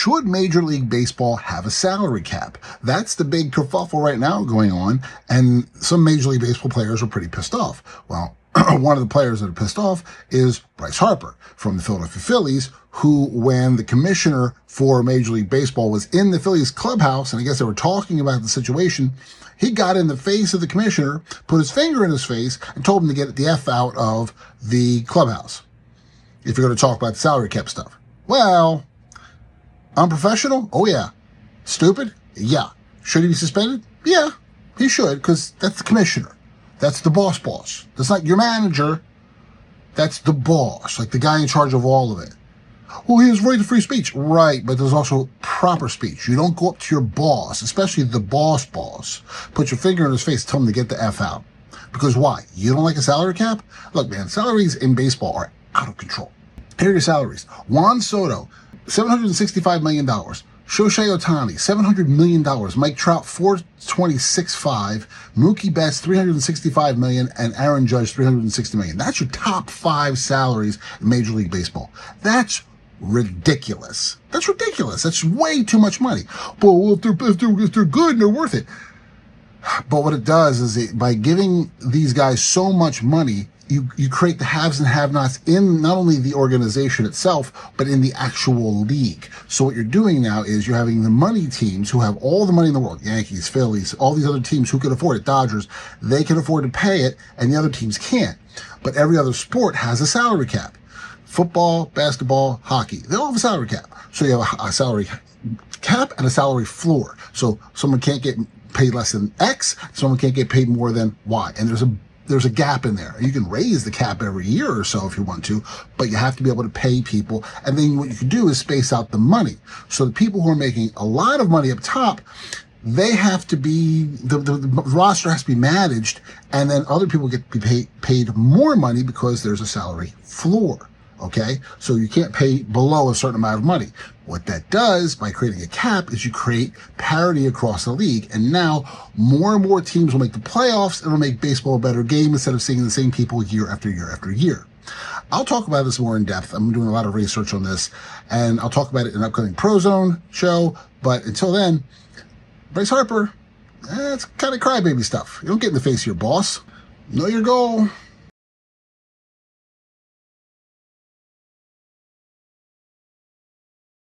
should Major League Baseball have a salary cap? That's the big kerfuffle right now going on, and some Major League Baseball players are pretty pissed off. Well, one of the players that are pissed off is Bryce Harper from the Philadelphia Phillies, who, when the commissioner for Major League Baseball was in the Phillies clubhouse, and I guess they were talking about the situation, he got in the face of the commissioner, put his finger in his face, and told him to get the F out of the clubhouse if you're going to talk about the salary cap stuff. Well, unprofessional? Oh, yeah. Stupid? Yeah. Should he be suspended? Yeah, he should, because that's the commissioner. That's the boss. That's not your manager. That's the boss, like the guy in charge of all of it. Well, he has right to free speech. Right, but there's also proper speech. You don't go up to your boss, especially the boss, put your finger in his face, tell him to get the F out. Because why? You don't like a salary cap? Look, man, salaries in baseball are out of control. Here are your salaries. Juan Soto, $765 million. Shohei Ohtani, $700 million. Mike Trout, $426.5. Mookie Betts, $365 million. And Aaron Judge, $360 million. That's your top 5 salaries in Major League Baseball. That's ridiculous. That's ridiculous. That's way too much money. But if they're good and they're worth it. But what it does is by giving these guys so much money, you create the haves and have-nots in not only the organization itself, but in the actual league. So what you're doing now is you're having the money teams who have all the money in the world, Yankees, Phillies, all these other teams who can afford it, Dodgers, they can afford to pay it, and the other teams can't. But every other sport has a salary cap. Football, basketball, hockey, they all have a salary cap. So you have a salary cap and a salary floor. So someone can't get paid less than X, someone can't get paid more than Y. And there's a gap in there. You can raise the cap every year or so if you want to, but you have to be able to pay people. And then what you can do is space out the money. So the people who are making a lot of money up top, they have to be, the roster has to be managed, and then other people get to be paid more money because there's a salary floor. Okay, so you can't pay below a certain amount of money. What that does by creating a cap is you create parity across the league, and now more and more teams will make the playoffs, and it'll make baseball a better game instead of seeing the same people year after year after year. I'll talk about this more in depth. I'm doing a lot of research on this, and I'll talk about it in an upcoming ProZone show. But until then, Bryce Harper, it's kind of crybaby stuff. You don't get in the face of your boss. Know your goal.